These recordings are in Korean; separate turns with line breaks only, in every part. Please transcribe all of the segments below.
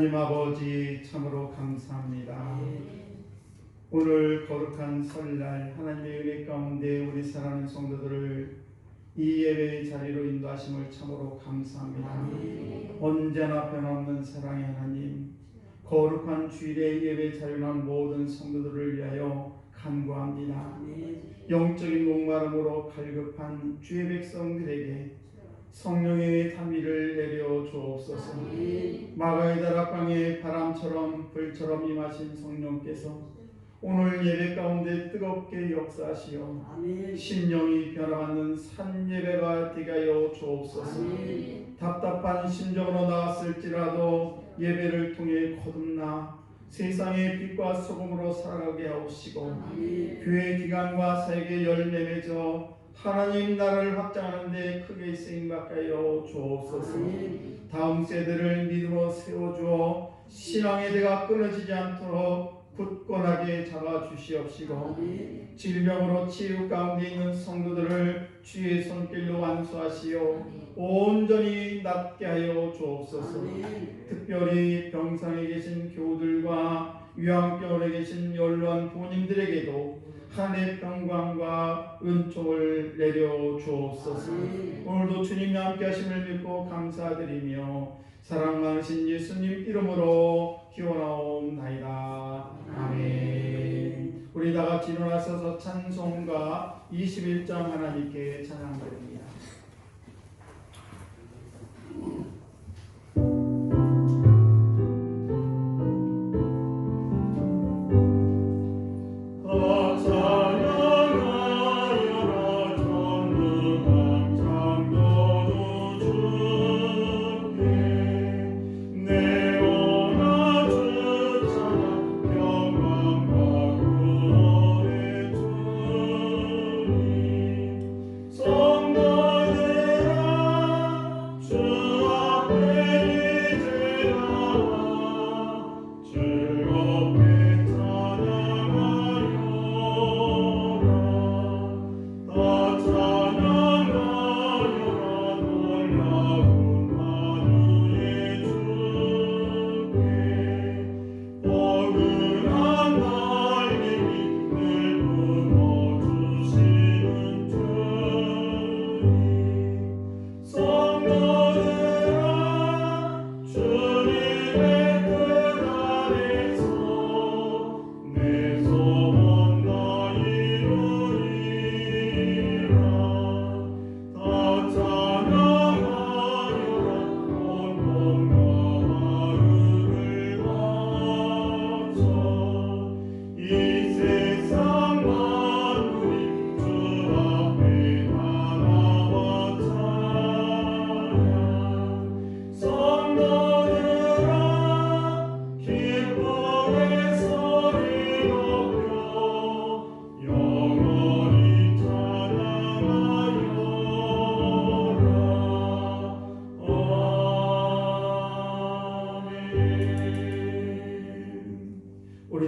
하나님 아버지 참으로 감사합니다. 오늘 거룩한 설날 하나님의 은혜 가운데 우리 사랑하는 성도들을 이 예배의 자리로 인도하심을 참으로 감사합니다. 언제나 변함없는 사랑의 하나님, 거룩한 주일의 예배 자리에 난 모든 성도들을 위하여 간구합니다. 영적인 목마름으로 갈급한 주의 백성들에게 성령의 담비를 내려 주옵소서. 마가의 다락방에 바람처럼 불처럼 임하신 성령께서 오늘 예배 가운데 뜨겁게 역사하시어 심령이 변화받는 산 예배가 되게 하여 주옵소서. 답답한 심정으로 나왔을지라도 예배를 통해 거듭나 세상의 빛과 소금으로 살아가게 하옵시고 교회 기관과 사역에 열매 맺어 하나님 나라를 확장하는 데 크게 쓰임받게 하여 주옵소서. 다음 세대를 믿음으로 세워주어 신앙의 대가 끊어지지 않도록 굳건하게 잡아주시옵시고 질병으로 치유 가운데 있는 성도들을 주의 손길로 완수하시어 온전히 낫게 하여 주옵소서. 특별히 병상에 계신 교우들과 요양병원에 계신 연로한 부모님들에게도 하늘의 평강과 은총을 내려 주옵소서. 오늘도 주님이 함께 하심을 믿고 감사드리며 사랑 많으신 예수님 이름으로 기원하옵나이다. 아멘. 우리 다 같이 일어나서서 찬송가 21장 하나님께 찬양드립니다.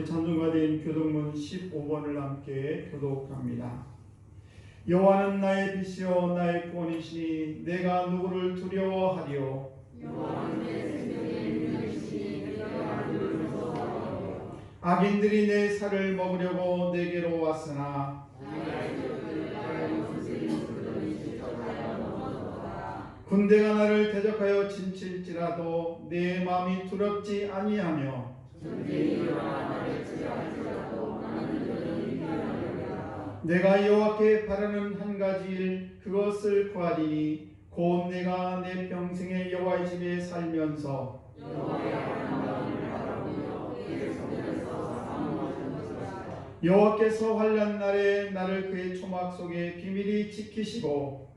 찬송가된 교동문 15번을 함께 교독합니다. 여호와는 나의 빛이요 나의 구원이시니 내가 누구를 두려워하리요.
여호와는 내 생명의 능력이시니 내가 누구를 무서워하리요.
악인들이 내 살을 먹으려고 내게로 왔으나 군대가 나를 대적하여 진칠지라도 내 마음이 두렵지 아니하며 내가 여호와께 바라는 한 가지 일 그것을 구하리니 곧 내가 내 평생에 여호와의 집에 살면서 여호와께서 환난 날에 나를 그의 초막 속에 비밀히 지키시고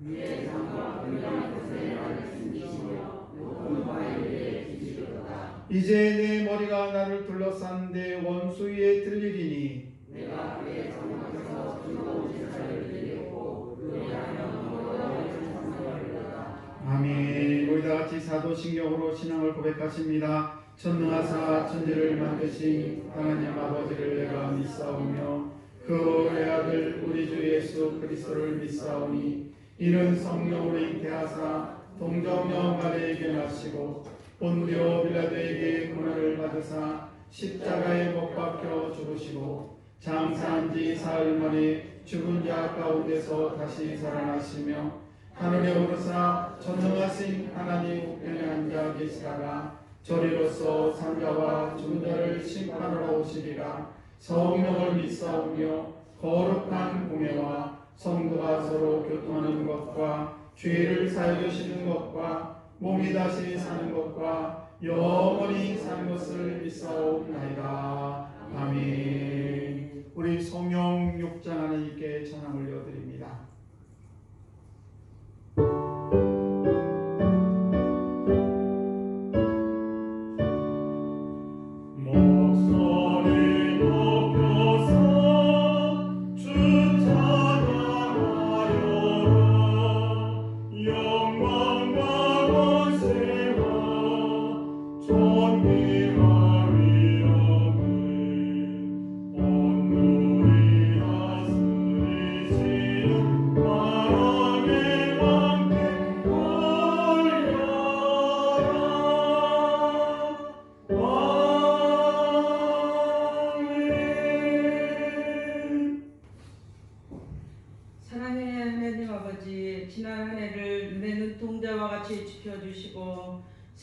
이제 내 머리가 나를 둘러싼 내 원수 위에 들리리니
내가 그의 장막에서 즐거운 제사를 드리고 그의 하나님으로 찬송하리로다.
아멘. 우리 다 같이 사도신경으로 신앙을 고백하십니다. 전능하사 천지를 만드신 하나님 아버지를 내가 믿사오며 그 외아들 우리 주 예수 그리스도를 믿사오니 이는 성령으로 잉태하사 동정녀 마리아에게 나시고 본디오 빌라도에게 고난 받으사 십자가에 못 박혀 죽으시고 장사한 지 사흘 만에 죽은 자 가운데서 다시 살아나시며 하늘에 오르사 전능하신 하나님 우편에 앉아 계시다가 저리로서 산자와 죽은 자를 심판하러 오시리라. 성령을 믿사오며 거룩한 공예와 성도가 서로 교통하는 것과 죄를 사해 주시는 것과 몸이 다시 사는 것과 영원히 사는 것을 믿사옵나이다. 아멘. 우리 성령 6장 하나님께 찬양 올려드립니다.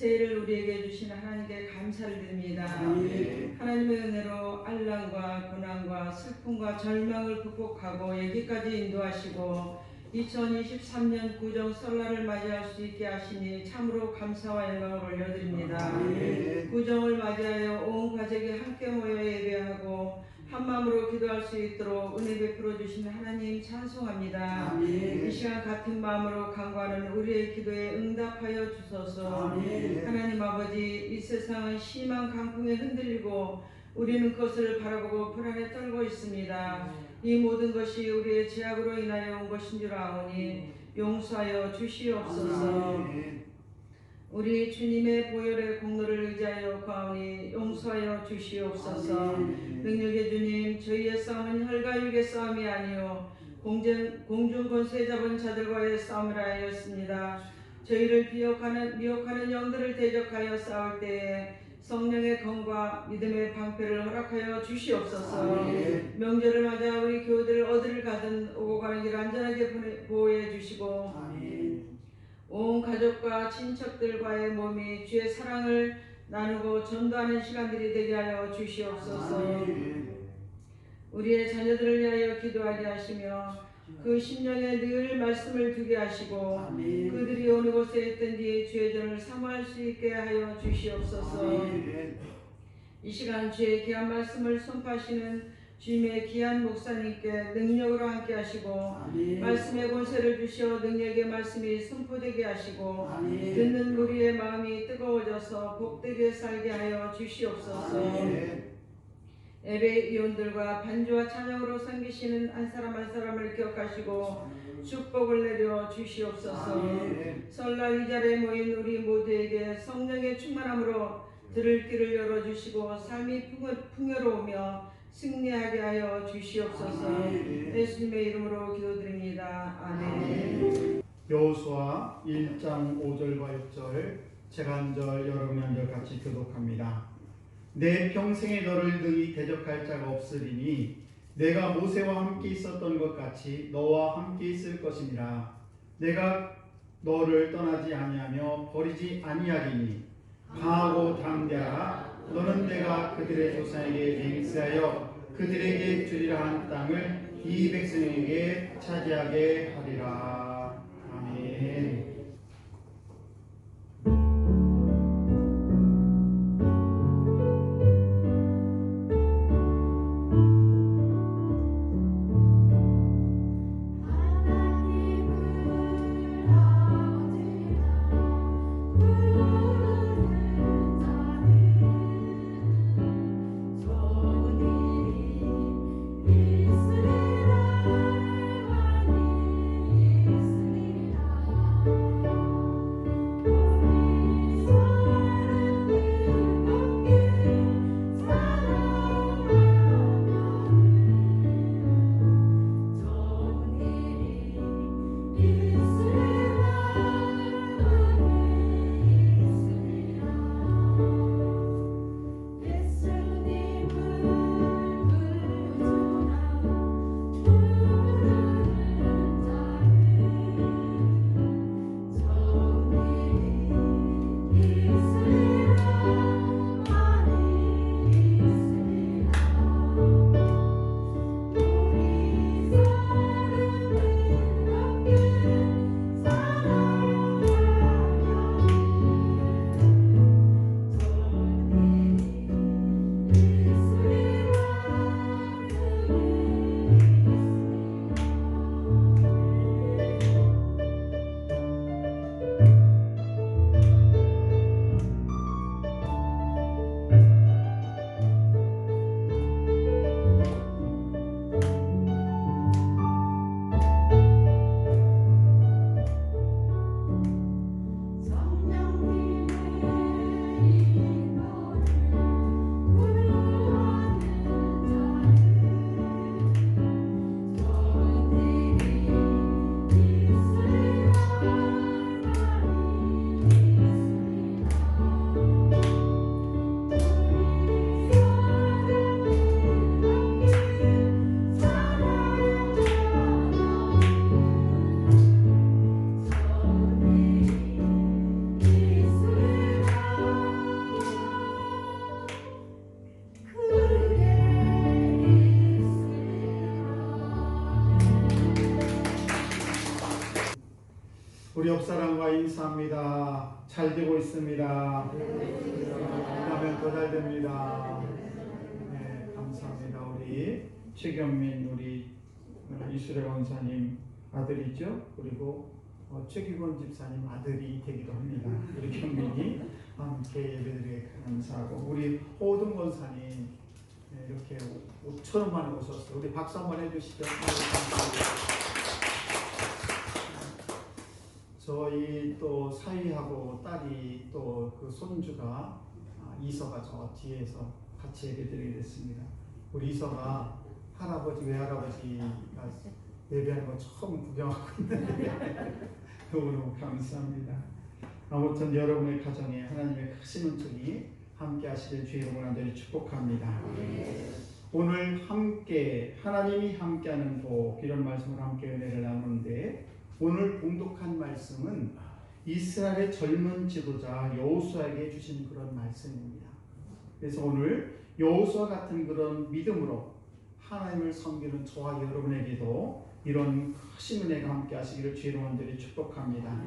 새해를 우리에게 주신 하나님께 감사를 드립니다. 하나님의 은혜로 알랑과 고난과 슬픔과 절망을 극복하고 여기까지 인도하시고 2023년 구정 설날을 맞이할 수 있게 하시니 참으로 감사와 영광을 올려드립니다. 구정을 맞이하여 온 가족이 함께 모여 예배하고 한마음으로 기도할 수 있도록 은혜 베풀어 주신 하나님 찬송합니다. 이 시간 같은 마음으로 간구하는 우리의 기도에 응답하여 주소서. 하나님 아버지, 이 세상은 심한 강풍에 흔들리고 우리는 그것을 바라보고 불안에 떨고 있습니다. 이 모든 것이 우리의 죄악으로 인하여 온 것인 줄 아오니 용서하여 주시옵소서. 우리 주님의 보혈의 공로를 의지하여 구하오니 용서하여 주시옵소서. 능력의 주님, 저희의 싸움은 혈과 육의 싸움이 아니요 공중 권세 잡은 자들과의 싸움이라 하였습니다. 저희를 미혹하는 영들을 대적하여 싸울 때에 성령의 검과 믿음의 방패를 허락하여 주시옵소서. 명절을 맞아 우리 교우들 어디를 가든 오고 가는 길 안전하게 보호해 주시고 온 가족과 친척들과의 몸이 주의 사랑을 나누고 전도하는 시간들이 되게 하여 주시옵소서. 우리의 자녀들을 위하여 기도하게 하시며 그 심령에 늘 말씀을 두게 하시고 그들이 어느 곳에 있든지 주의 전을 사모할 수 있게 하여 주시옵소서. 이 시간 주의 귀한 말씀을 선포하시는 주님의 귀한 목사님께 능력으로 함께 하시고 말씀의 권세를 주시어 능력의 말씀이 선포되게 하시고 듣는 우리의 마음이 뜨거워져서 복되게 살게 하여 주시옵소서. 예배 위원들과 반주와 찬양으로 섬기시는 한 사람 한 사람을 기억하시고 축복을 내려 주시옵소서. 설날 이 자리에 모인 우리 모두에게 성령의 충만함으로 들을 길을 열어주시고 삶이 풍요로우며 승리하게 하여 주시옵소서. 예수님의 이름으로 기도드립니다. 아멘.
여호수아 1장 5절과 6절 제간절 여름연절 같이 교독합니다. 내 평생에 너를 능히 대적할 자가 없으리니 내가 모세와 함께 있었던 것 같이 너와 함께 있을 것이니라. 내가 너를 떠나지 아니하며 버리지 아니하리니 강하고 담대하라. 너는 내가 그들의 조상에게 맹세하여 그들에게 주리라 한 땅을 이 백성에게 차지하게 하리라. 아멘.
있으리라.
우리 옆사람과 인사합니다. 잘 되고 있습니다. 하면 더 잘 됩니다. 네, 감사합니다. 우리 최경민 우리 이수래 원사님 아들이죠. 그리고 최기권 집사님 아들이 되기도 합니다. 우리 경민이 함께 예배드리게 감사하고 우리 호동 원사님 이렇게 5천 원만에 오셨어요. 우리 박수 한번 해주시죠. 저희 또 사위하고 딸이 또 그 손주가 이서가 저 뒤에서 같이 예배드리게 됐습니다. 우리 이서가 할아버지 외할아버지가 예배하는 거 처음 구경하고 있는데 너무너무 감사합니다. 아무튼 여러분의 가정에 하나님의 크신 은총이 함께 하시길 주의 이름으로 간절히 축복합니다. 오늘 함께 하나님이 함께하는 복 이런 말씀을 함께 은혜를 나누는데 오늘 봉독한 말씀은 이스라엘의 젊은 지도자 여호수아에게 주신 그런 말씀입니다. 그래서 오늘 여호수아 같은 그런 믿음으로 하나님을 섬기는 저와 여러분에게도 이런 크신 은혜가 함께 하시기를 주의 이름으로 간절히 축복합니다.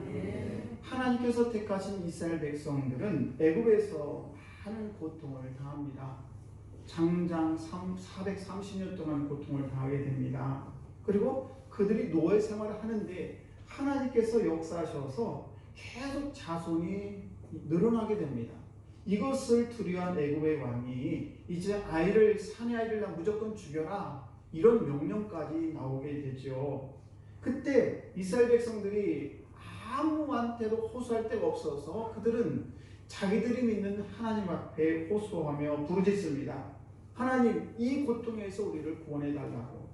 하나님께서 택하신 이스라엘 백성들은 애굽에서 많은 고통을 당합니다. 장장 430년 동안 고통을 당하게 됩니다. 그리고 그들이 노예 생활을 하는데 하나님께서 역사하셔서 계속 자손이 늘어나게 됩니다. 이것을 두려워한 애굽의 왕이 이제 사내 아이를 다 무조건 죽여라 이런 명령까지 나오게 되죠. 그때 이스라엘 백성들이 아무한테도 호소할 데가 없어서 그들은 자기들이 믿는 하나님 앞에 호소하며 부르짖습니다. 하나님, 이 고통에서 우리를 구원해 달라고.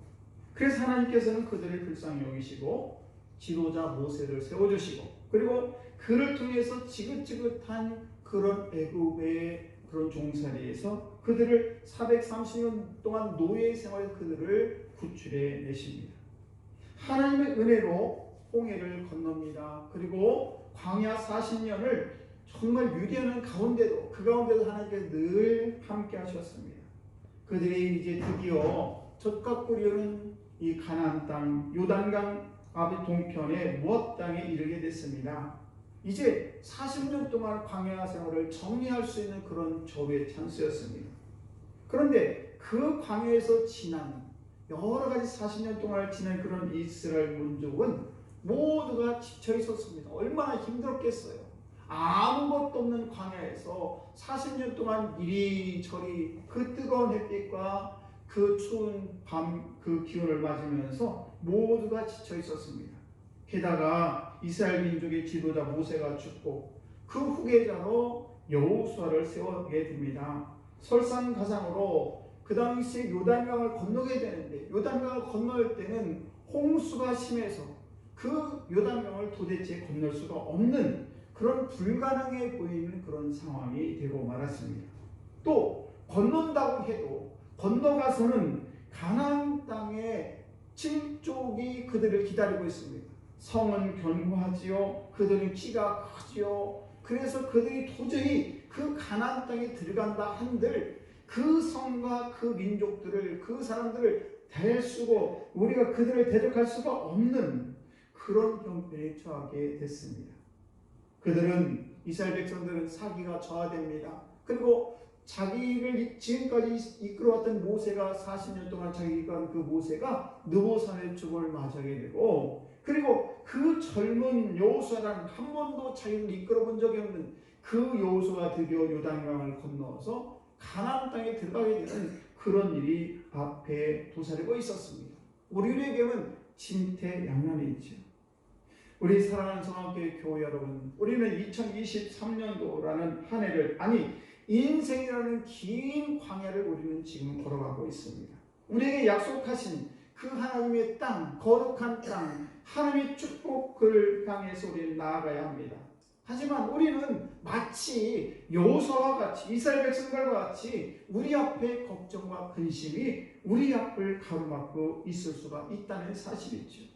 그래서 하나님께서는 그들을 불쌍히 여기시고 지도자 모세를 세워주시고 그리고 그를 통해서 지긋지긋한 그런 애굽의 그런 종살이에서 그들을 430년 동안 노예 생활 그들을 구출해 내십니다. 하나님의 은혜로 홍해를 건넙니다. 그리고 광야 40년을 정말 유리하는 가운데도 그 가운데도 하나님께서 늘 함께 하셨습니다. 그들이 이제 드디어 젖과 꿀이 흐르는 이 가나안 땅 요단강 앞의 동편의 무엇 땅에 이르게 됐습니다. 이제 40년 동안 광야 생활을 정리할 수 있는 그런 조의 찬스였습니다. 그런데 그 광야에서 지난 여러 가지 40년 동안 지난 그런 이스라엘 민족은 모두가 지쳐 있었습니다. 얼마나 힘들었겠어요. 아무것도 없는 광야에서 40년 동안 이리저리 그 뜨거운 햇빛과 그 추운 밤 그 기온을 맞으면서 모두가 지쳐 있었습니다. 게다가 이스라엘 민족의 지도자 모세가 죽고 그 후계자로 여호수아를 세우게 됩니다. 설상가상으로 그 당시에 요단강을 건너게 되는데 요단강을 건널 때는 홍수가 심해서 그 요단강을 도대체 건널 수가 없는 그런 불가능해 보이는 그런 상황이 되고 말았습니다. 또 건넌다고 해도 건너가서는 가나안 땅의 7족이 그들을 기다리고 있습니다. 성은 견고하지요. 그들은 키가 크지요. 그래서 그들이 도저히 그 가나안 땅에 들어간다 한들 그 성과 그 민족들을 그 사람들을 대수고 우리가 그들을 대적할 수가 없는 그런 형편에 처하게 됐습니다. 그들은 이스라엘 백성들은 사기가 저하됩니다. 그리고 자기를 지금까지 이끌어왔던 모세가 40년 동안 자기가 그 모세가 느보산의 죽음을 맞이하게 되고 그리고 그 젊은 여호수아라는 한 번도 자기를 이끌어본 적이 없는 그 여호수아가 드디어 요단강을 건너서 가나안 땅에 들어가게 되는 그런 일이 앞에 도사리고 있었습니다. 우리에게는 진퇴양난이 있죠. 우리 사랑하는 성함교회 교회 여러분, 우리는 2023년도라는 한 해를 인생이라는 긴 광야를 우리는 지금 걸어가고 있습니다. 우리에게 약속하신 그 하나님의 땅, 거룩한 땅, 하나님의 축복을 향해서 우리는 나아가야 합니다. 하지만 우리는 마치 여호수아와 같이 이스라엘 백성들과 같이 우리 앞에 걱정과 근심이 우리 앞을 가로막고 있을 수가 있다는 사실이죠.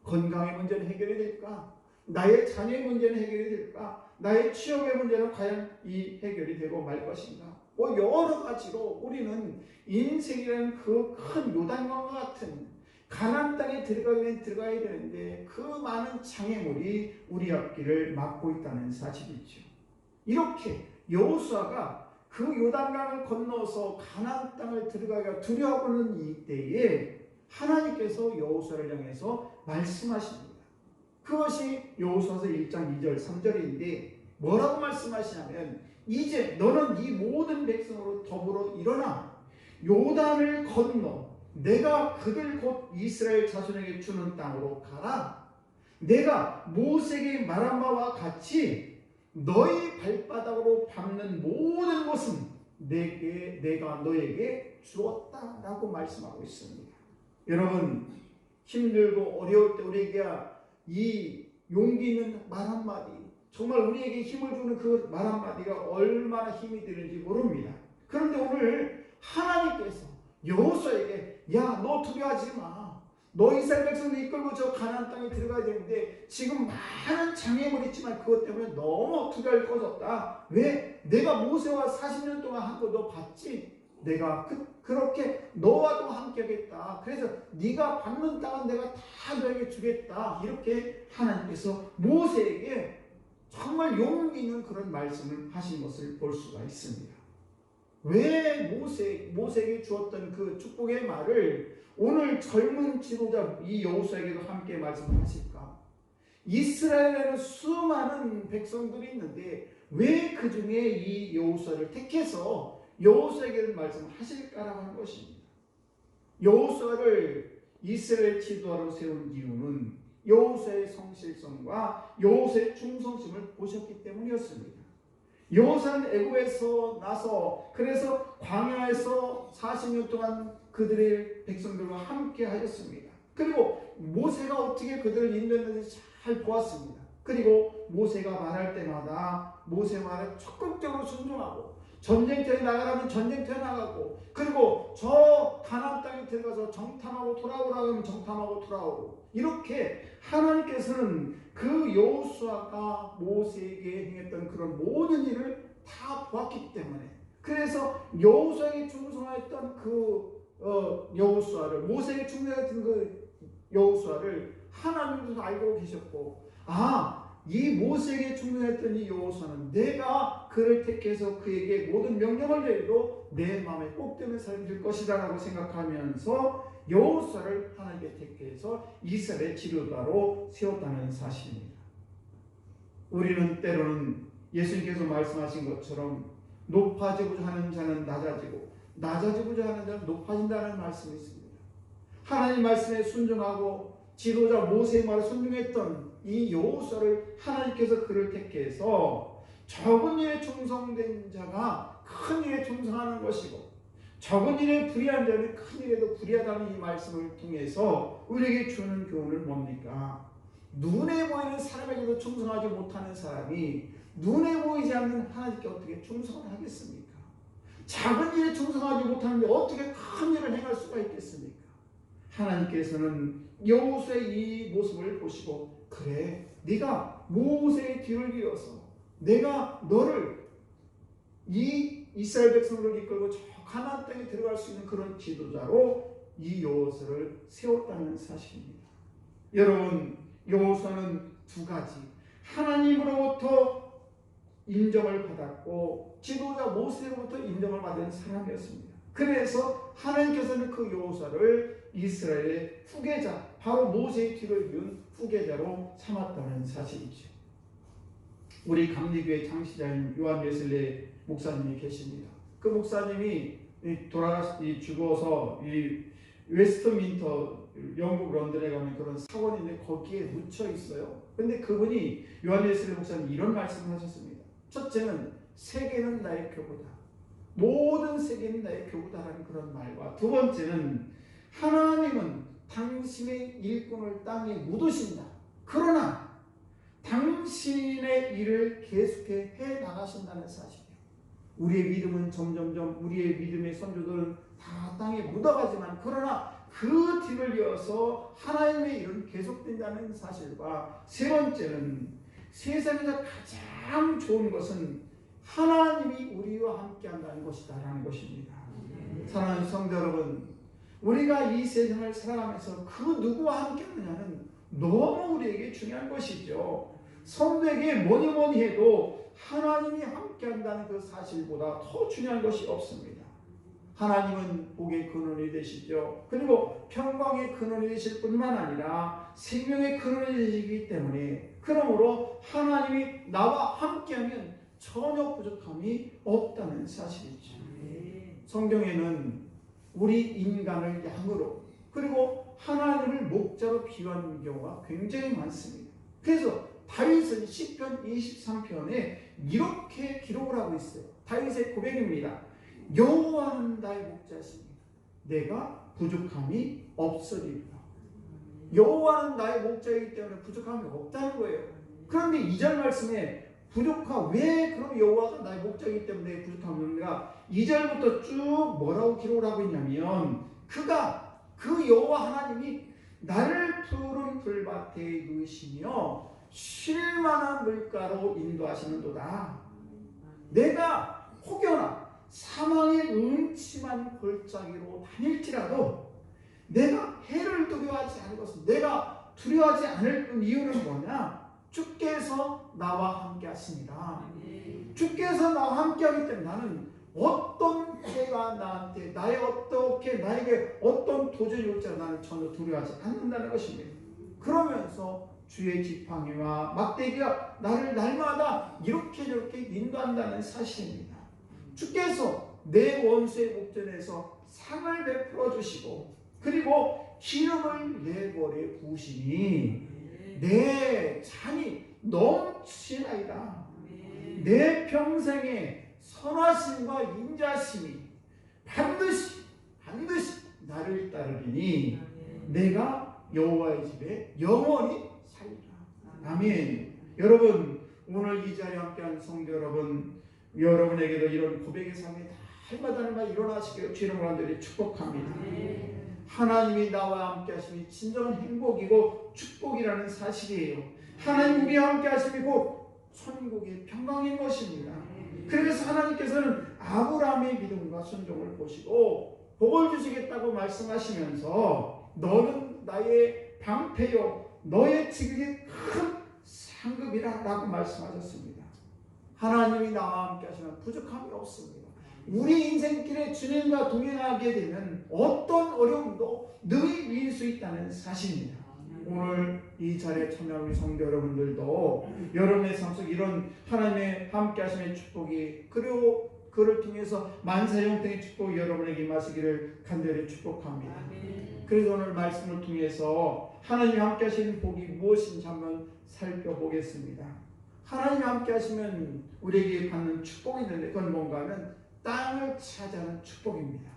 건강의 문제는 해결이 될까? 나의 자녀의 문제는 해결이 될까? 나의 취업의 문제는 과연 이 해결이 되고 말 것인가? 여러 가지로 우리는 인생이라는 그 큰 요단강과 같은 가나안 땅에 들어가야 되는데 그 많은 장애물이 우리 앞길을 막고 있다는 사실이죠. 이렇게 여호수아가 그 요단강을 건너서 가나안 땅을 들어가기가 두려워하는 이때에 하나님께서 여호수아를 향해서 말씀하십니다. 그것이 여호수아서 1장 2절 3절인데 뭐라고 말씀하시냐면 이제 너는 이 모든 백성으로 더불어 일어나 요단을 건너 내가 그들 곧 이스라엘 자손에게 주는 땅으로 가라. 내가 모세에게 말한 바와 같이 너희 발바닥으로 밟는 모든 것은 내가 너에게 주었다라고 말씀하고 있습니다. 여러분, 힘들고 어려울 때 우리에게 이 용기 있는 말 한마디, 정말 우리에게 힘을 주는 그 말 한마디가 얼마나 힘이 되는지 모릅니다. 그런데 오늘 하나님께서 여호수아에게 야, 너 두려워하지 마. 너 이스라엘 백성을 이끌고 저 가나안 땅에 들어가야 되는데 지금 많은 장애물이 있지만 그것 때문에 너무 두려울 꺼졌다. 왜? 내가 모세와 40년 동안 한 거 너 봤지? 내가 그렇게 너와도 함께 하겠다. 그래서 네가 받는 땅은 내가 다 너에게 주겠다. 이렇게 하나님께서 모세에게 정말 용기 있는 그런 말씀을 하신 것을 볼 수가 있습니다. 왜 모세에게 주었던 그 축복의 말을 오늘 젊은 지도자 이 여호수아에게도 함께 말씀하실까? 이스라엘에는 수많은 백성들이 있는데 왜 그 중에 이 여호수아를 택해서 여호수아에게 말씀하실까라고 하는 것입니다. 여호수아를 이스라엘 지도자로 세운 이유는 여호수아의 성실성과 여호수아의 충성심을 보셨기 때문이었습니다. 여호수아는 애굽에서 나서 그래서 광야에서 40년 동안 그들의 백성들과 함께 하였습니다. 그리고 모세가 어떻게 그들을 인도했는지 잘 보았습니다. 그리고 모세가 말할 때마다 모세 말에 적극적으로 순종하고 전쟁터에 나가라면 전쟁터에 나가고 그리고 저 가나안 땅에 들어가서 정탐하고 돌아오라고 하면 정탐하고 돌아오고 이렇게 하나님께서는 그 여호수아가 모세에게 행했던 그런 모든 일을 다 보았기 때문에 그래서 여호수아에게 충성했던 그 여호수아를 모세에게 충성했던 그 여호수아를 하나님께서 알고 계셨고 이 모세에게 충성했던 이 여호수아는 내가 그를 택해서 그에게 모든 명령을 내리도 내 마음에 꼭 드는 사람이 될 것이다 라고 생각하면서 여호수아를 하나님께 택해서 이스라엘의 지도자로 세웠다는 사실입니다. 우리는 때로는 예수님께서 말씀하신 것처럼 높아지고자 하는 자는 낮아지고 낮아지고자 하는 자는 높아진다는 말씀이 있습니다. 하나님 말씀에 순종하고 지도자 모세의 말에 순종했던 이 여호수아를 하나님께서 그를 택해서 적은 일에 충성된 자가 큰 일에 충성하는 것이고 적은 일에 불의한 자는 큰 일에도 불의하다는 이 말씀을 통해서 우리에게 주는 교훈은 뭡니까? 눈에 보이는 사람에게도 충성하지 못하는 사람이 눈에 보이지 않는 하나님께 어떻게 충성을 하겠습니까? 작은 일에 충성하지 못하는데 어떻게 큰 일을 행할 수가 있겠습니까? 하나님께서는 여호수아의 이 모습을 보시고 그래 네가 모세의 뒤를 이어서 내가 너를 이 이스라엘 백성을 이끌고 저 가나안 땅에 들어갈 수 있는 그런 지도자로 이 여호수아를 세웠다는 사실입니다. 여러분 여호수아는 두 가지 하나님으로부터 인정을 받았고 지도자 모세로부터 인정을 받은 사람이었습니다. 그래서 하나님께서는 그 여호수아를 이스라엘의 후계자 바로 모세의 뒤를 이은 후계자로 삼았다는 사실이죠. 우리 감리교회 창시자인 요한 웨슬리 목사님이 계십니다. 그 목사님이 죽어서 이 웨스트민터 영국 런던에 가면 그런 사원인데 거기에 묻혀 있어요. 근데 그분이 요한 웨슬리 목사님 이런 말씀을 하셨습니다. 첫째는 세계는 나의 교구다. 모든 세계는 나의 교구다라는 그런 말과 두 번째는 하나님은 당신의 일꾼을 땅에 묻으신다. 그러나 당신의 일을 계속해 해 나가신다는 사실이에요. 우리의 믿음은 점점점 우리의 믿음의 선조들은 다 땅에 묻어가지만 그러나 그 뒤를 이어서 하나님의 일은 계속된다는 사실과 세 번째는 세상에서 가장 좋은 것은 하나님이 우리와 함께 한다는 것이다 라는 것입니다. 사랑하는 성도 여러분 우리가 이 세상을 살아가면서 그 누구와 함께 하느냐는 너무 우리에게 중요한 것이죠. 성도에게 뭐니 해도 하나님이 함께 한다는 그 사실보다 더 중요한 것이 없습니다. 하나님은 복의 근원이 되시죠. 그리고 평강의 근원이 되실 뿐만 아니라 생명의 근원이 되시기 때문에, 그러므로 하나님이 나와 함께하면 전혀 부족함이 없다는 사실이죠. 성경에는 우리 인간을 양으로, 그리고 하나님을 목자로 비유하는 경우가 굉장히 많습니다. 그래서 다윗은 시편 23편에 이렇게 기록을 하고 있어요. 다윗의 고백입니다. 여호와는 나의 목자시니 내가 부족함이 없으리라. 여호와는 나의 목자이기 때문에 부족함이 없다는 거예요. 그런데 2절 말씀에 왜 그럼 여호와가 나의 목자이기 때문에 부족함이 없는가? 2절부터 쭉 뭐라고 기록을 하고 있냐면, 그 여호와 하나님이 나를 푸른 풀밭에 누이시며 쉴만한 물가로 인도하시는도다. 내가 혹여나 사망의 음침한 골짜기로 다닐지라도 내가 해를 두려워하지 않을 것은, 내가 두려워하지 않을 이유는 뭐냐? 주께서 나와 함께 하십니다. 주께서 나와 함께 하기 때문에 나는 어떤 해가 나에게 어떤 도전이 올지라도 나는 전혀 두려워하지 않는다는 것입니다. 그러면서 주의 지팡이와 막대기가 나를 날마다 이렇게 인도한다는 사실입니다. 주께서 내 원수의 목전에서 상을 베풀어 주시고, 그리고 기름을 내 머리에 부으시니 내 잔이 넘치나이다. 내 평생의 선하심과 인자심이 반드시 나를 따르리니 내가 여호와의 집에 영원히 살리라. 아멘. 여러분, 오늘 이 자리에 함께한 성도 여러분에게도 이런 고백의 삶이 날마다 일어나시기를 주의 이름으로 간절히 축복합니다. 하나님이 나와 함께 하심이 진정한 행복이고 축복이라는 사실이에요. 하나님 우리와 함께 하심이 곧 천국의 평강인 것입니다. 그래서 하나님께서는 아브라함의 믿음과 순종을 보시고 복을 주시겠다고 말씀하시면서 너는 나의 방패요 너의 지극히 큰 상급이라 라고 말씀하셨습니다. 하나님이 나와 함께 하시면 부족함이 없습니다. 우리 인생길에 주님과 동행하게 되면 어떤 어려움도 능히 이길 수 있다는 사실입니다. 오늘 이 자리에 참여한 우리 성도 여러분들도 여러분의 삶 속 이런 하나님의 함께 하심의 축복이, 그리고 그를 통해서 만사형통의 축복이 여러분에게 임하시기를 간절히 축복합니다. 그래서 오늘 말씀을 통해서 하나님이 함께 하시는 복이 무엇인지 한번 살펴보겠습니다. 하나님이 함께 하시면 우리에게 받는 축복이 있는데, 그건 뭔가 하면 땅을 차지하는 축복입니다.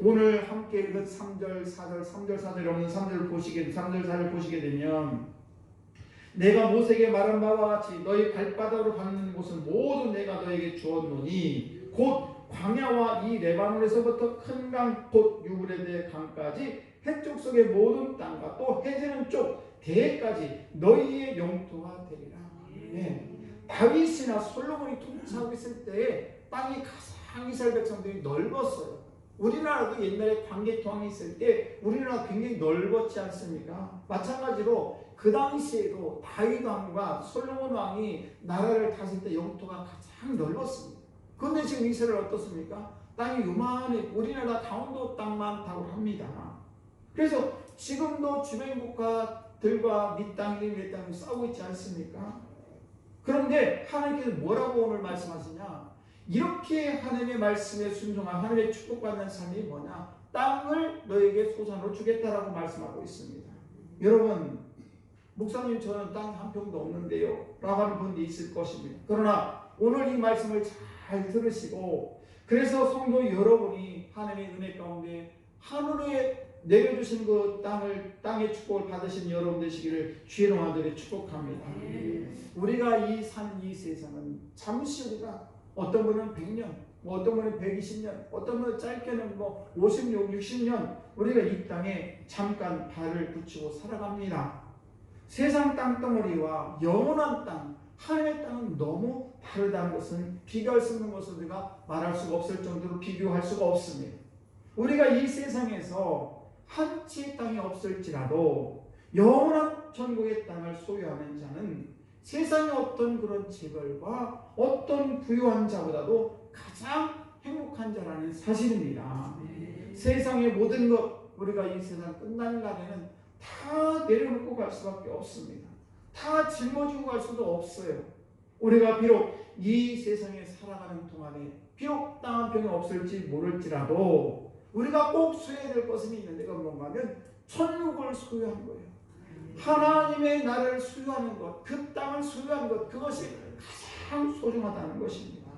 오늘 함께 읽은 3절 4절 없는 3절 4절 보시게 되면, 내가 모세에게 말한 바와 같이 너희 발바닥으로 밟는 곳은 모두 내가 너에게 주었노니 곧 광야와 이 레바논에서부터 큰 강 곧 유브라데 강까지 해쪽 속의 모든 땅과 또 해지는 쪽 대까지 너희의 영토가 되리라. 다윗이나 솔로몬이 통치하고 있을 때 땅이 가장 이스라엘 백성들이 넓었어요. 우리나라도 옛날에 광개토왕이 있을 때 우리나라 굉장히 넓었지 않습니까? 마찬가지로 그 당시에도 다윗 왕과 솔로몬 왕이 나라를 다스릴 때 영토가 가장 넓었습니다. 그런데 지금 이스라엘 어떻습니까? 땅이 요만해, 우리나라 강원도 땅만 다고 합니다. 그래서 지금도 주변 국가들과 네 땅이 싸우고 있지 않습니까? 그런데 하나님께서 뭐라고 오늘 말씀하시냐? 이렇게 하나님의 말씀에 순종한 하나님의 축복받는 삶이 뭐냐? 땅을 너에게 소산으로 주겠다라고 말씀하고 있습니다. 여러분, 목사님 저는 땅 한 평도 없는데요 라고 하는 분이 있을 것입니다. 그러나 오늘 이 말씀을 잘 들으시고, 그래서 성도 여러분이 하나님의 은혜 가운데 하늘에 내려주신 그 땅의 축복을 받으신 여러분 되시기를 주의 이름으로 축복합니다. 우리가 사는 이 세상은 잠시, 우리가 어떤 분은 100년, 어떤 분은 120년, 어떤 분은 짧게는 56, 60년 우리가 이 땅에 잠깐 발을 붙이고 살아갑니다. 세상 땅덩어리와 영원한 땅, 하나님의 땅은 너무 다르다는 것은 비교할 수 없는 것을 우리가 말할 수가 없을 정도로 비교할 수가 없습니다. 우리가 이 세상에서 한 채의 땅이 없을지라도 영원한 천국의 땅을 소유하는 자는 세상의 어떤 그런 재벌과 어떤 부유한 자보다도 가장 행복한 자라는 사실입니다. 세상의 모든 것, 우리가 이 세상 끝날 날에는 다 내려놓고 갈 수밖에 없습니다. 다 짊어지고 갈 수도 없어요. 우리가 비록 이 세상에 살아가는 동안에 비록 땅 한 평이 없을지 모를지라도 우리가 꼭 소유해야 될 것은 있는데 그건 뭔가 하면 천국을 소유한 거예요. 하나님의 나라를 소유하는 것, 그 땅을 소유하는 것, 그것이 가장 소중하다는 것입니다.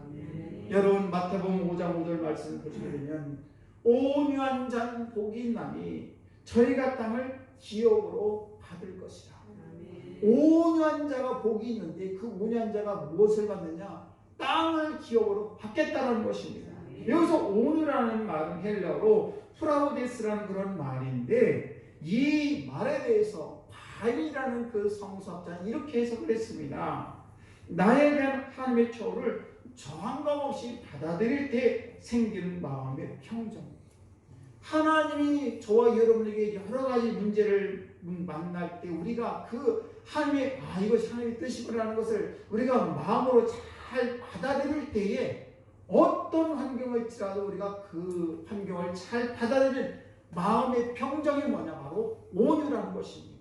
여러분 마태복음 5장 5절 말씀 보시게 되면 온유한 자는 복이 있나니 저희가 땅을 기업으로 받을 것이라. 온유한 자가 복이 있는데 그 온유한 자가 무엇을 받느냐? 땅을 기업으로 받겠다는 것입니다. 여기서 온유라는 말은 헬라어로 프라우데스라는 그런 말인데 이 말에 대해서 바울이라는 그 성서학자는 이렇게 해석을 했습니다. 나에 대한 하나님의 초를 저항감 없이 받아들일 때 생기는 마음의 평정. 하나님이 저와 여러분에게 여러 가지 문제를 만날 때 우리가 그 하나님의 이것이 하나님의 뜻이구나라는 것을 우리가 마음으로 잘 받아들일 때에 어떤 환경일지라도 우리가 그 환경을 잘 받아들이는 마음의 평정이 뭐냐? 바로 온유라는 것입니다.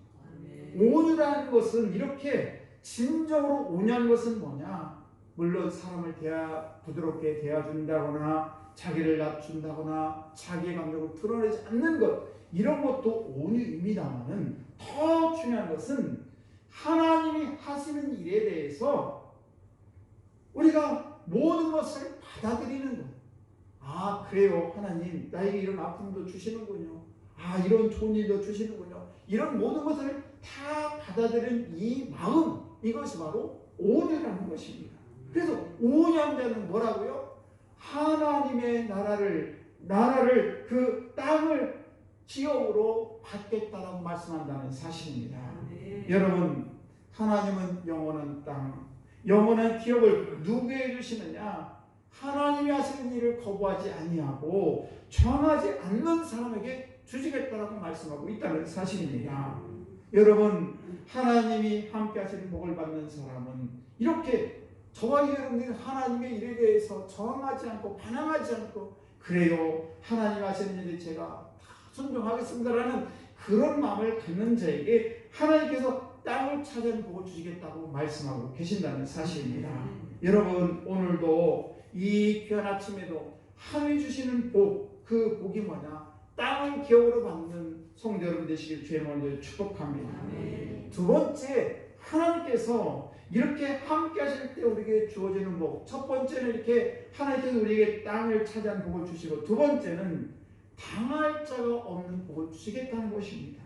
온유라는 것은 이렇게 진정으로 온유한 것은 뭐냐? 물론 사람을 부드럽게 대해준다거나 자기를 낮춘다거나 자기의 감정을 드러내지 않는 것, 이런 것도 온유입니다만은 더 중요한 것은 하나님이 하시는 일에 대해서 우리가 모든 것을 받아들이는 것. 그래요. 하나님 나에게 이런 아픔도 주시는군요. 이런 좋은 일도 주시는군요. 이런 모든 것을 다 받아들이는 이 마음, 이것이 바로 온유라는 것입니다. 그래서 온유한 자는 뭐라고요? 하나님의 나라를 그 땅을 기업으로 받겠다라고 말씀한다는 사실입니다. 여러분, 하나님은 영원한 땅, 영원한 기업을 누구에게 주시느냐? 하나님이 하시는 일을 거부하지 아니하고 정하지 않는 사람에게 주시겠다라고 말씀하고 있다는 사실입니다. 여러분, 하나님이 함께 하시는 복을 받는 사람은 이렇게 저와 여러분들이 하나님의 일에 대해서 저항하지 않고 반항하지 않고 그래요, 하나님 하시는 일에 제가 다 순종하겠습니다라는 그런 마음을 갖는 자에게 하나님께서 땅을 차지하는 복을 주시겠다고 말씀하고 계신다는 사실입니다. 여러분, 오늘도 이 귀한 아침에도 하나님이 주시는 복, 그 복이 뭐냐? 땅을 기업으로 받는 성도 여러분 되시길 주의 이름으로 축복합니다. 두 번째, 하나님께서 이렇게 함께 하실 때 우리에게 주어지는 복. 첫 번째는 이렇게 하나님께서 우리에게 땅을 차지한 복을 주시고, 두 번째는 당할 자가 없는 복을 주시겠다는 것입니다.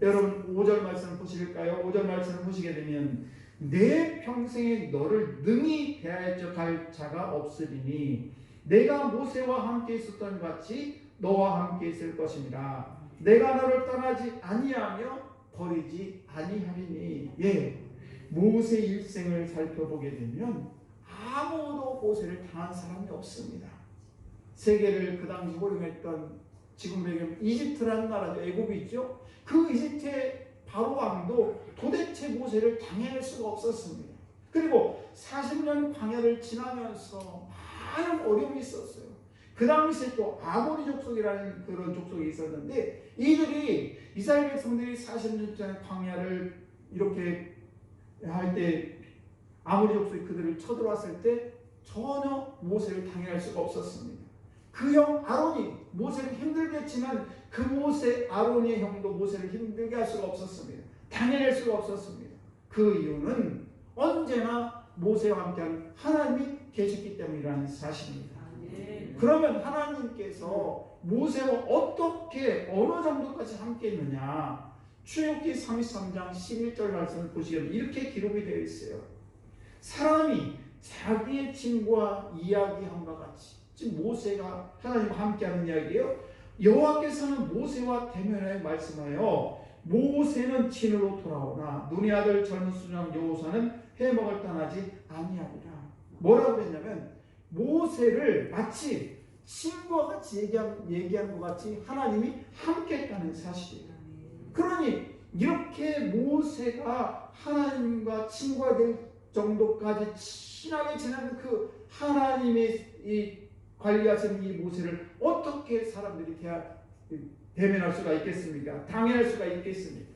여러분 5절 말씀을 보실까요? 5절 말씀을 보시게 되면 내 평생에 너를 능히 대하여 갈 자가 없으리니 내가 모세와 함께 있었던 같이 너와 함께 있을 것입니다. 내가 너를 떠나지 아니하며 버리지 아니하리니. 모세 일생을 살펴보게 되면 아무도 모세를 당한 사람이 없습니다. 세계를 그 당시 호령했던 지금 배경 이집트라는 나라죠. 애굽이 있죠. 그 이집트의 바로 왕도 도대체 모세를 당해낼 수가 없었습니다. 그리고 40년 광야를 지나면서 많은 어려움이 있었어요. 그 당시에 또 아모리 족속이라는 그런 족속이 있었는데 이들이 이스라엘 백성들이 40년 전에 광야를 이렇게 할 때 아모리 족속이 그들을 쳐들어왔을 때 전혀 모세를 당해낼 수가 없었습니다. 그 형 아론이 모세를 힘들게 했지만 그 모세 아론의 형도 모세를 힘들게 할 수가 없었습니다. 당해낼 수가 없었습니다. 그 이유는 언제나 모세와 함께하는 하나님이 계셨기 때문이라는 사실입니다. 그러면 하나님께서 모세와 어떻게 어느 정도까지 함께 있느냐? 출애굽기 33장 11절 말씀을 보시면 이렇게 기록이 되어 있어요. 사람이 자기의 친구와 이야기함과 같이, 지금 모세가 하나님과 함께하는 이야기예요. 여호와께서는 모세와 대면하여 말씀하여 모세는 진으로 돌아오나 눈의 아들 젊은 수장 여호수아는 해먹을 떠나지 아니하리라. 뭐라고 했냐면 모세를 마치 친구와 같이 얘기한 것 같이 하나님이 함께했다는 사실이에요. 그러니 이렇게 모세가 하나님과 친구가 될 정도까지 친하게 지내는 그 하나님의 이 관리하시는 이 모세를 어떻게 사람들이 대면할 수가 있겠습니까? 당연할 수가 있겠습니까?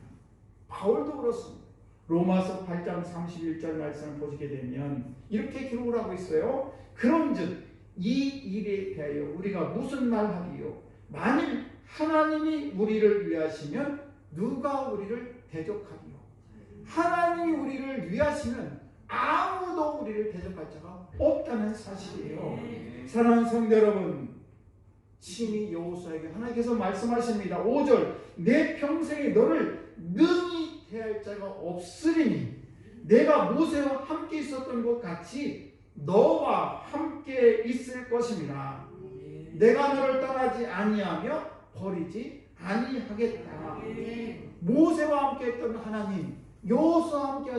바울도 그렇습니다. 로마서 8장 31절 말씀을 보시게 되면 이렇게 기록을 하고 있어요. 그런즉 이 일에 대하여 우리가 무슨 말하리요? 만일 하나님이 우리를 위하시면 누가 우리를 대적하리요? 하나님이 우리를 위하시면 아무도 우리를 대적할 자가 없다는 사실이에요. 사랑하는 성도 여러분, 친히 여호수아에게 하나님께서 말씀하십니다. 5절 내 평생에 너를 능히 대할 자가 없으리니 내가 모세와 함께 있었던 것 같이 너와 함께 있을 것입니다. 내가 너를 떠나지 아니하며 버리지 아니하겠다. 모세와 함께 했던 하나님 여호수아와 함께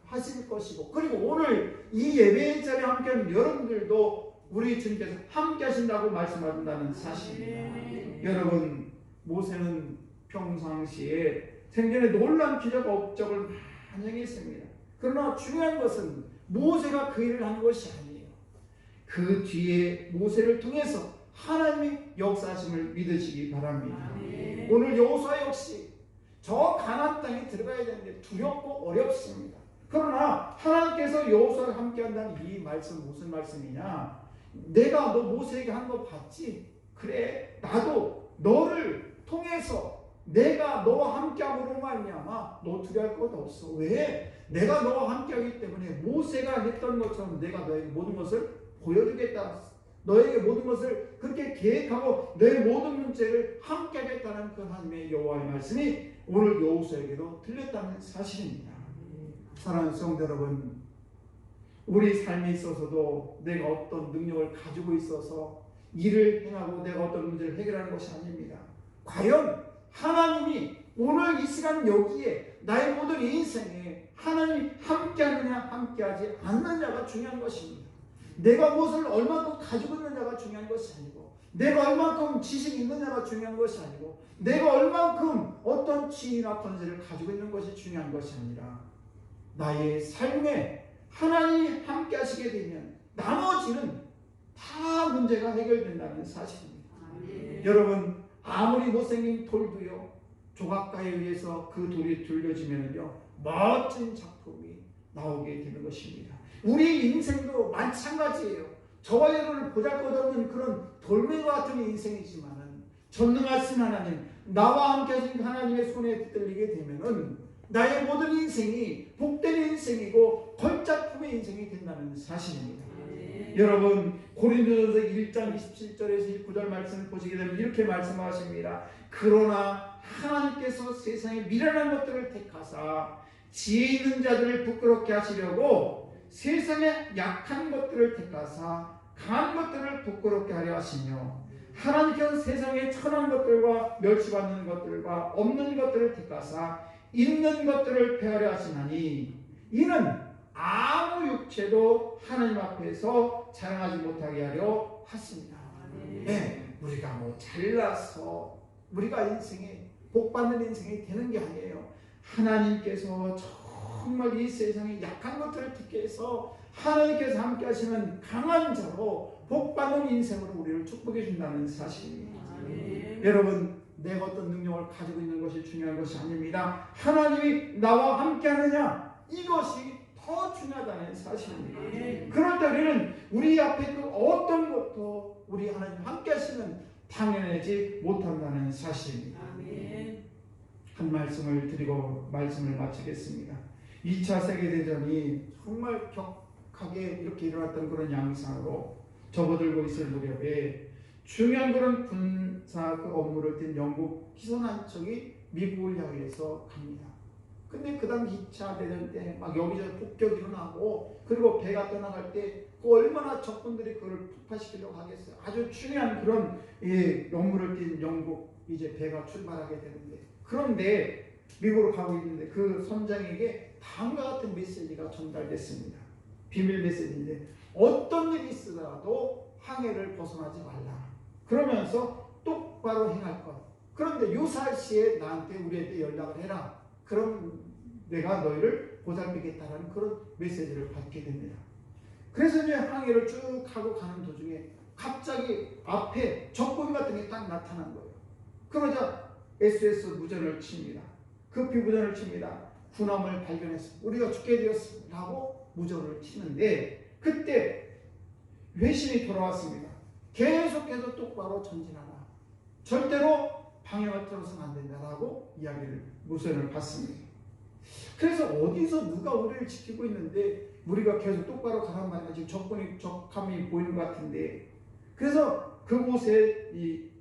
하실 것이고, 그리고 오늘 이 예배 자리에 함께하는 여러분들도 우리 주님께서 함께 하신다고 말씀하신다는 사실입니다. 여러분, 모세는 평상시에 생전에 놀라운 기적 업적을 많이 행했습니다. 그러나 중요한 것은 모세가 그 일을 한 것이 아니에요. 그 뒤에 모세를 통해서 하나님의 역사하심을 믿으시기 바랍니다. 오늘 여호수아 역시 저 가나안 땅에 들어가야 되는데 두렵고 어렵습니다. 그러나 하나님께서 여호수아와 함께 한다는 이 말씀 무슨 말씀이냐? 내가 너 모세에게 한 거 봤지? 그래, 나도 너를 통해서 내가 너와 함께함으로 말미암아 너 두려워할 것 없어. 왜? 내가 너와 함께하기 때문에 모세가 했던 것처럼 내가 너에게 모든 것을 보여주겠다. 너에게 모든 것을 그렇게 계획하고 너의 모든 문제를 함께하겠다는 그 하나님의 여호와의 말씀이 오늘 여호수아에게도 들렸다는 사실입니다. 사랑하는 성도 여러분, 우리 삶에 있어서도 내가 어떤 능력을 가지고 있어서 일을 행하고 내가 어떤 문제를 해결하는 것이 아닙니다. 과연 하나님이 오늘 이 시간 여기에 나의 모든 인생에 하나님이 함께하느냐 함께하지 않느냐가 중요한 것입니다. 내가 무엇을 얼마큼 가지고 있느냐가 중요한 것이 아니고, 내가 얼마큼 지식이 있느냐가 중요한 것이 아니고, 내가 얼마큼 어떤 지위나 권세를 가지고 있는 것이 중요한 것이 아니라 나의 삶에 하나님이 함께 하시게 되면 나머지는 다 문제가 해결된다는 사실입니다. 여러분, 아무리 못생긴 돌도요, 조각가에 의해서 그 돌이 둘러지면요 멋진 작품이 나오게 되는 것입니다. 우리 인생도 마찬가지예요. 저와 여러분을 보잘것없는 그런 돌멩이와 같은 인생이지만은 전능하신 하나님, 나와 함께 하신 하나님의 손에 붙들리게 되면은 나의 모든 인생이 복된 인생이고 걸작품의 인생이 된다는 사실입니다. 여러분, 고린도전서 1장 27절에서 29절 말씀을 보시게 되면 이렇게 말씀하십니다. 그러나 하나님께서 세상의 미련한 것들을 택하사 지혜 있는 자들을 부끄럽게 하시려고 세상의 약한 것들을 택하사 강한 것들을 부끄럽게 하려 하시며, 하나님께서 세상의 천한 것들과 멸시받는 것들과 없는 것들을 택하사 있는 것들을 폐하려 하시나니 이는 아무 육체도 하나님 앞에서 자랑하지 못하게 하려 하십니다. 네, 우리가 뭐 잘나서 우리가 인생에 복받는 인생이 되는 게 아니에요. 하나님께서 정말 이 세상에 약한 것들을 듣게 해서 하나님께서 함께 하시는 강한 자로 복받는 인생으로 우리를 축복해 준다는 사실입니다. 여러분, 내가 어떤 능력을 가지고 있는 것이 중요한 것이 아닙니다. 하나님이 나와 함께 하느냐, 이것이 더 중요하다는 사실입니다. 그럴 때 우리는 우리 앞에 그 어떤 것도 우리 하나님 함께 하시면 당연하지 못한다는 사실입니다. 한 말씀을 드리고 말씀을 마치겠습니다. 2차 세계대전이 정말 격하게 이렇게 일어났던 그런 양상으로 접어들고 있을 무렵에 중요한 그런 군사 그 업무를 띈 영국 기선 한 척이 미국을 향해서 갑니다. 근데 그 당시 2차 대전 때 막 여기저기 폭격이 일어나고, 그리고 배가 떠나갈 때 그 얼마나 적군들이 그걸 폭파시키려고 하겠어요. 아주 중요한 그런 업무를 띈 영국 이제 배가 출발하게 되는데, 그런데 미국으로 가고 있는데 그 선장에게 다음과 같은 메시지가 전달됐습니다. 비밀 메시지인데, 어떤 일이 있으더라도 항해를 벗어나지 말라.
그러면서 똑바로 행할 것. 그런데 요살시에 나한테 우리한테 연락을 해라. 그럼 내가 너희를 보살피겠다라는 그런 메시지를 받게 됩니다. 그래서 이제 항해를 쭉 하고 가는 도중에 갑자기 앞에 적군 같은 게 딱 나타난 거예요. 그러자 SOS 무전을 칩니다. 급히 무전을 칩니다. 군함을 발견했습니다. 우리가 죽게 되었습니다. 라고 무전을 치는데 그때 회심이 돌아왔습니다. 계속해서 똑바로 전진하라. 절대로 방향을 틀어서는 안 된다라고 이야기를 무전을 받습니다. 그래서 어디서 누가 우리를 지키고 있는데 우리가 계속 똑바로 가란 말이야. 지금 적함이 보이는 것 같은데 그래서 그곳에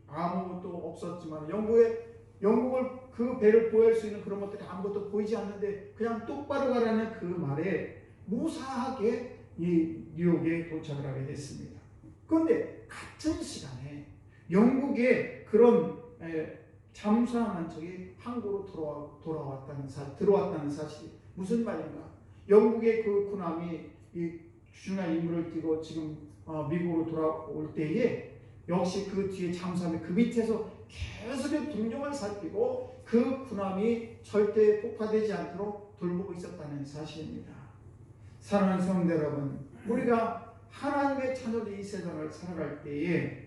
아무것도 없었지만 영국을 그 배를 보호할 수 있는 그런 것들이 아무것도 보이지 않는데 그냥 똑바로 가라는 그 말에 무사하게 이 뉴욕에 도착을 하게 됐습니다. 그런데 같은 시간에 영국의 그런 잠수함 한 척이 항구로 들어왔다는 사실이 무슨 말인가? 영국의 그 군함이 이 중요한 임무를 띠고 지금 미국으로 돌아올 때에 역시 그 뒤에 잠수함이 그 밑에서 계속해서 동종을 살피고 그 군함이 절대 폭파되지 않도록 돌보고 있었다는 사실입니다. 사랑하는 성도 여러분, 우리가 하나님의 자녀로 이 세상을 살아갈 때에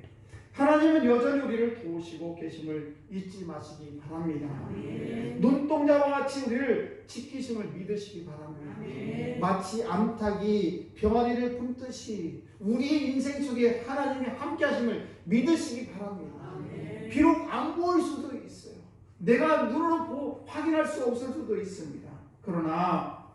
하나님은 여전히 우리를 도우시고 계심을 잊지 마시기 바랍니다. 눈동자와 같이 우리를 지키심을 믿으시기 바랍니다. 마치 암탉이 병아리를 품듯이 우리 인생 속에 하나님이 함께 하심을 믿으시기 바랍니다. 비록 안 보일 수도 있어요. 내가 눈으로 확인할 수 없을 수도 있습니다. 그러나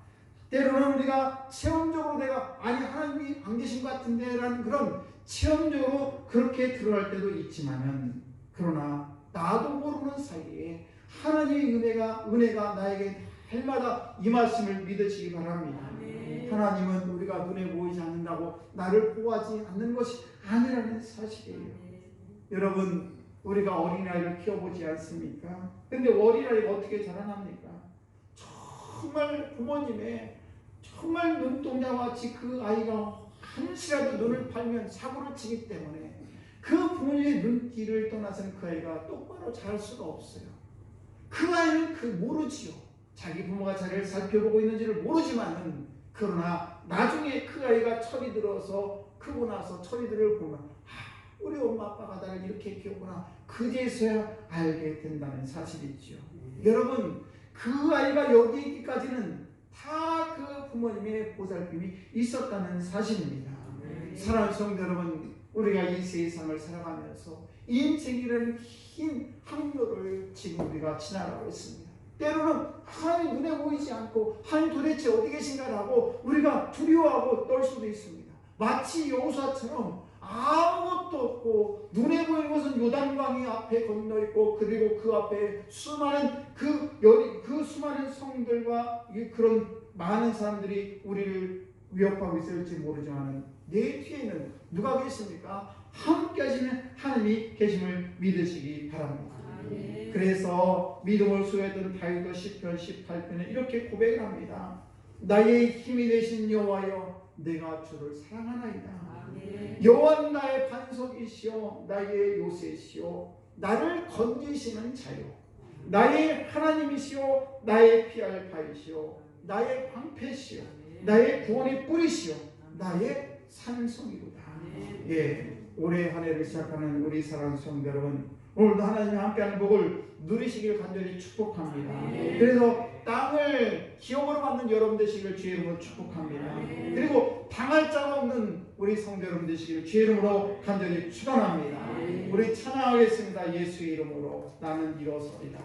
때로는 우리가 체험적으로 내가 하나님이 안 계신 것 같은데 라는 그런 체험적으로 그렇게 드러날 때도 있지만은 그러나 나도 모르는 사이에 하나님의 은혜가 나에게 날마다 임하심을 믿으시기 바랍니다. 하나님은 우리가 눈에 보이지 않는다고 나를 보호하지 않는 것이 아니라는 사실이에요. 여러분, 우리가 어린아이를 키워보지 않습니까? 근데 어린아이가 어떻게 자라납니까? 정말 부모님의 정말 눈동자와 같이 그 아이가 한시라도 눈을 팔면 사고를 치기 때문에 그 부모님의 눈길을 떠나서는 그 아이가 똑바로 자랄 수가 없어요. 그 아이는 모르지요. 자기 부모가 자기를 살펴보고 있는지를 모르지만은 그러나 나중에 그 아이가 철이 들어서 크고 나서 철이들을 보면 우리 엄마 아빠가 나를 이렇게 키웠구나 그제서야 알게 된다는 사실이지요. 여러분, 그 아이가 여기 있기까지는 다 그 부모님의 보살핌이 있었다는 사실입니다. 사랑하는 성도 여러분, 우리가 이 세상을 살아가면서 인생이라는 긴 항로를 지금 우리가 지나가고 있습니다. 때로는 하나님 눈에 보이지 않고 하나님 도대체 어디 계신가라고 우리가 두려워하고 떨 수도 있습니다. 마치 여호수아처럼 아무것도 없고 눈에 보이는 것은 요단강이 앞에 건너 있고 그리고 그 앞에 수많은 그 수많은 성들과 그런 많은 사람들이 우리를 위협하고 있을지 모르지만 내 뒤에는 누가 계십니까? 함께 하시는 하나님이 계심을 믿으시기 바랍니다. 그래서 믿음을 소유했던 다윗도 시편 18편에 이렇게 고백을 합니다. 나의 힘이 되신 여호와여, 내가 주를 사랑하나이다. 여호와는 나의 반석이시오, 나의 요새시오, 나를 건지시는 자요, 나의 하나님이시오, 나의 피할 바이시오, 나의 방패시오, 나의 구원의 뿌리시오, 나의 산성이로다. 올해 한 해를 시작하는 우리 사랑하는 성도 여러분, 오늘도 하나님이 함께하는 복을 누리시길 간절히 축복합니다. 그래서 땅을 기업으로 받는 여러분 되시기를 주의 이름으로 축복합니다. 그리고 당할 자가 없는 우리 성도 여러분 되시기를 주의 이름으로 간절히 축원합니다. 우리 찬양하겠습니다. 예수의 이름으로 나는 일어서리다.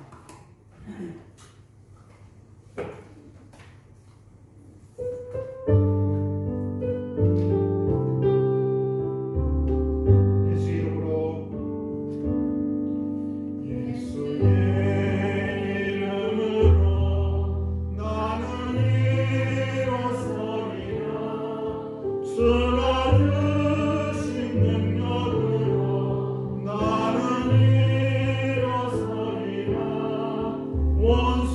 원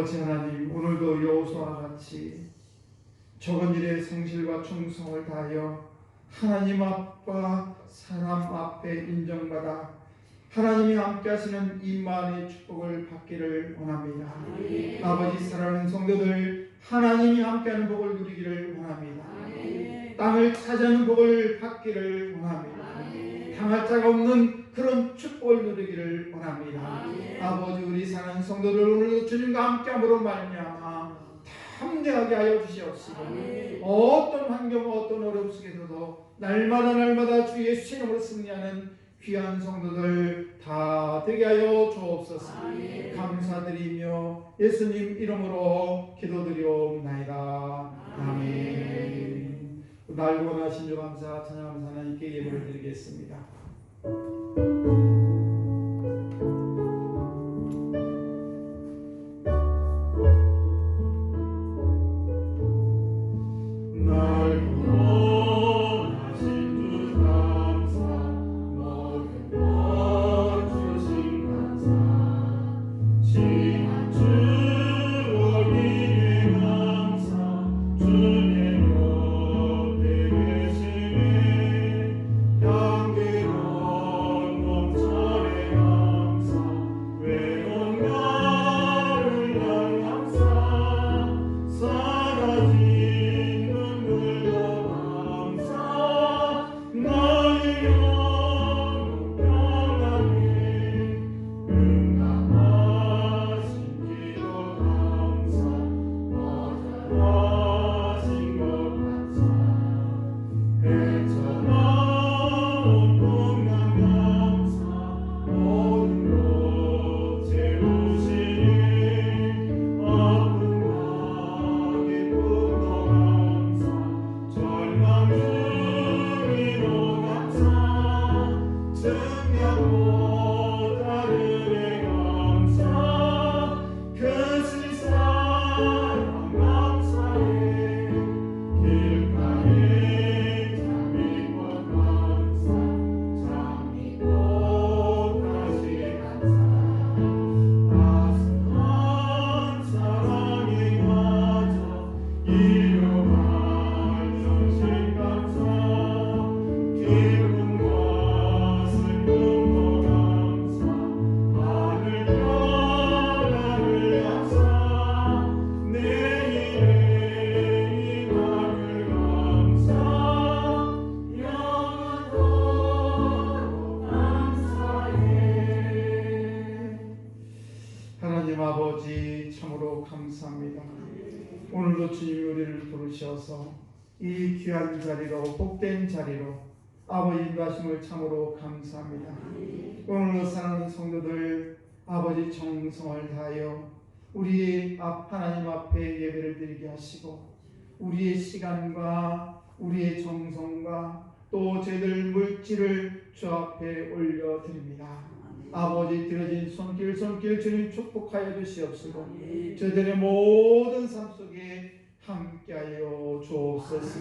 아버지 하나님, 오늘도 여호수아와 같이 적은 일에 성실과 충성을 다하여 하나님 앞과 사람 앞에 인정받아 하나님이 함께 하시는 임마누엘의 축복을 받기를 원합니다. 아버지, 사랑하는 성도들, 하나님이 함께하는 복을 누리기를 원합니다. 땅을 차지하는 복을 받기를 원합니다. 당할 자가 없는 그런 축복을 누리기를 원합니다. 아버지, 우리 사랑하는 성도들, 오늘도 주님과 함께함으로 말미암아 담대하게 하여 주시옵시고 어떤 환경, 어떤 어려움 속에서도 날마다 주 예수의 이름으로 승리하는 귀한 성도들 다 되게 하여 주옵소서. 감사드리며 예수님 이름으로 기도드리옵나이다. 아멘. 날 원하신 주 감사 찬양하면서 하나님께 예배를 드리겠습니다. 아버지, 참으로 감사합니다. 오늘도 주님이 우리를 부르셔서 이 귀한 자리로, 복된 자리로 아버지 인도하심을 참으로 감사합니다. 오늘도 사랑하는 성도들, 아버지 정성을 다하여 우리 하나님 앞에 예배를 드리게 하시고 우리의 시간과 우리의 정성과 또 저희들 물질을 주 앞에 올려드립니다. 아버지, 드려진 손길 주님 축복하여 주시옵시고 저희들의 모든 삶 속에 함께하여 주옵소서.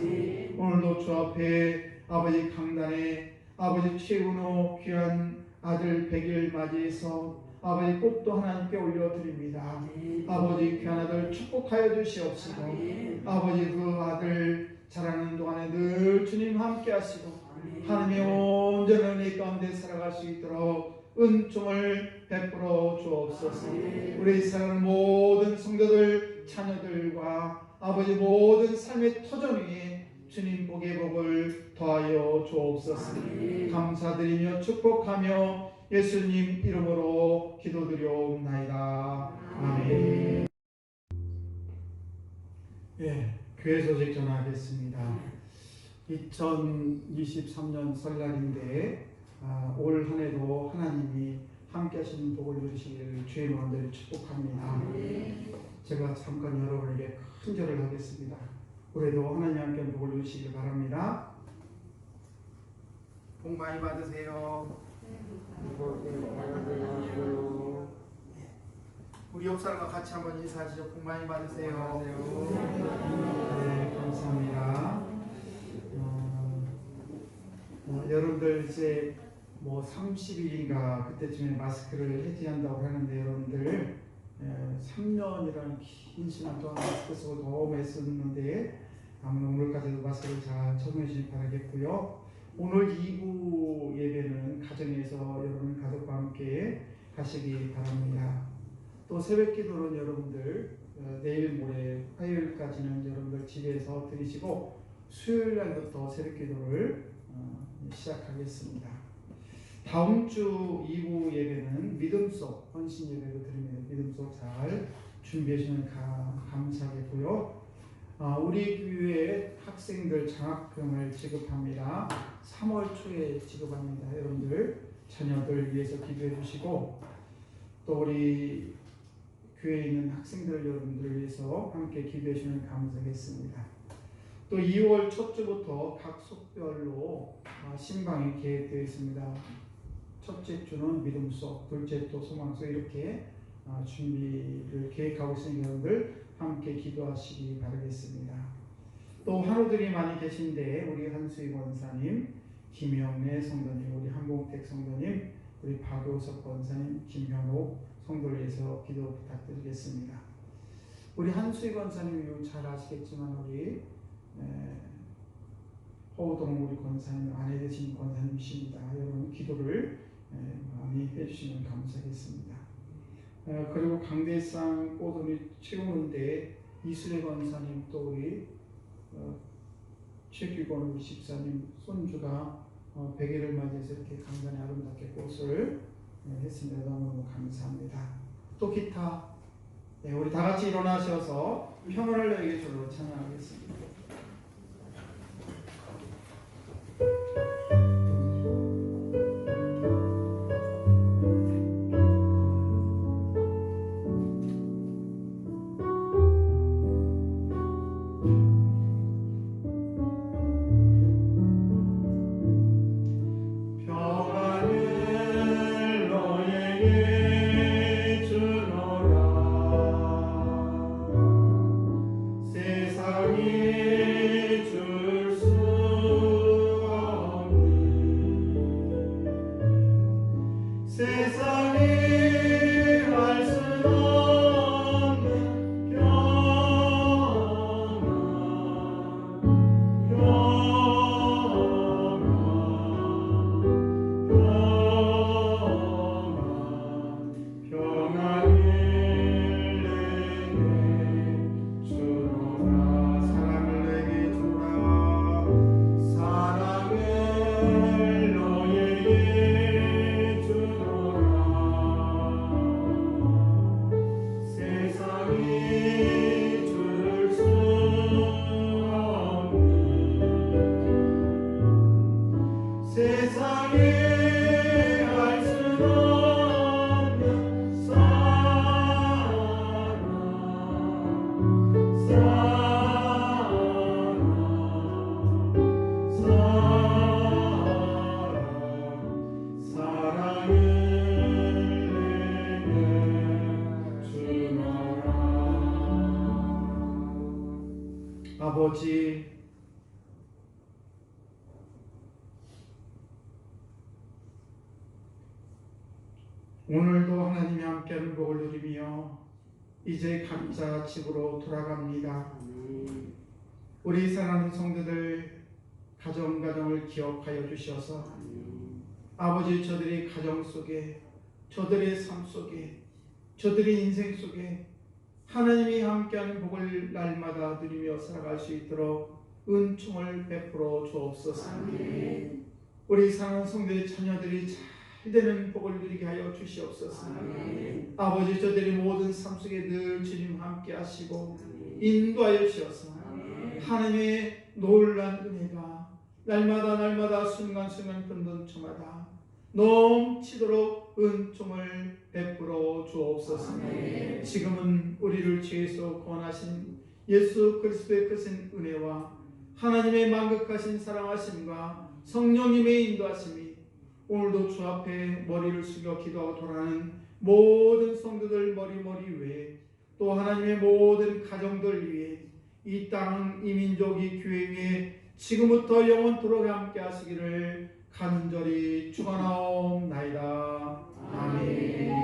오늘도 주 앞에 아버지 강단에 아버지 최은호 귀한 아들 100일 맞이해서 아버지 꽃도 하나님께 올려드립니다. 아버지 귀한 아들 축복하여 주시옵시고 아버지 그 아들 자라는 동안에 늘 주님 함께 하시고 하나님의 온전한 은혜 가운데 살아갈 수 있도록 은총을 베풀어 주옵소서. 우리 사랑하는 모든 성도들 자녀들과 아버지 모든 삶의 터전 위에 주님 복의 복을 더하여 주옵소서. 감사드리며 축복하며 예수님 이름으로 기도드리옵나이다. 아멘. 교회 소식 전하겠습니다. 2023년 설날인데 올 한해도 하나님이 함께 하시는 복을 누리시기를 주의 마음대로 축복합니다. 제가 잠깐 여러분에게 큰 절을 하겠습니다. 올해도 하나님 함께 하는 복을 누리시길 바랍니다. 복 많이 받으세요. 우리 옆사람과 같이 한번 인사하시죠. 복 많이 받으세요. 네, 감사합니다. 여러분들 이제 뭐 30일인가 그때쯤에 마스크를 해제한다고 하는데 여러분들 3년이라는 긴 시간 동안 마스크 쓰고 너무 애썼는데 아마 오늘까지도 마스크를 잘 착용해 주시기 바라겠고요. 오늘 2부 예배는 가정에서 여러분 가족과 함께 가시기 바랍니다. 또 새벽 기도는 여러분들 내일 모레 화요일까지는 여러분들 집에서 드리시고 수요일 날부터 새벽 기도를 시작하겠습니다. 다음 주 2부 예배는 믿음 속 헌신 예배로 드립니다. 믿음 속 잘 준비해 주시면 감사하겠고요. 우리 교회 학생들 장학금을 지급합니다. 3월 초에 지급합니다. 여러분들 자녀들 위해서 기도해 주시고 또 우리 교회에 있는 학생들 여러분들을 위해서 함께 기도해 주시면 감사하겠습니다. 또 2월 첫 주부터 각 속별로 신방이 계획되어 있습니다. 첫째 주는 믿음 속, 둘째 주 소망 속 이렇게 준비를 계획하고 있으니 여러분들 함께 기도하시기 바라겠습니다. 또 환우들이 많이 계신데 우리 한수희 권사님, 김영래 성도님, 우리 한봉택 성도님, 우리 박효석 권사님, 김현옥 성도를 위해서 기도 부탁드리겠습니다. 우리 한수희 권사님 잘 아시겠지만 우리 허우동 우리 권사님 아내 되신 권사님이십니다. 여러분 기도를 많이 해주시면 감사하겠습니다. 그리고 강대상 꼬들이 채우는데 이수래 권사님 또 우리 최규권 우리 집사님 손주가 100일을 맞이해서 이렇게 강단에 아름답게 꽃을 했습니다. 너무너무 감사합니다. 또 기타 우리 다 같이 일어나셔서 평안을 너에게 주로 찬양하겠습니다. 아버지, 오늘도 하나님이 함께하는 복을 누리며 이제 각자 집으로 돌아갑니다. 우리 사랑하는 성도들 가정을 기억하여 주셔서 아버지 저들의 가정 속에 저들의 삶 속에 저들의 인생 속에 하나님이 함께하는 복을 날마다 누리며 살아갈 수 있도록 은총을 베풀어 주옵소서.
아멘.
우리 사랑하는 성도의 자녀들이 잘 되는 복을 누리게 하여 주시옵소서.
아멘.
아버지 저들의 모든 삶 속에 늘 주님 함께 하시고 인도하여 주셔서 하나님의 놀란 은혜가 날마다 순간순간 분분초마다 넘치도록 은총을 베풀어 주옵소서.
아멘.
지금은 우리를 죄에서 구원하신 예수 그리스도의 크신 은혜와 하나님의 만극하신 사랑하심과 성령님의 인도하심이 오늘도 주 앞에 머리를 숙여 기도하고 돌아가는 모든 성도들 머리 위에 또 하나님의 모든 가정들 위에 이 땅 이 민족 이 교회 위에 지금부터 영원토록 함께 하시기를 간절히 축원하옵나이다. 아멘.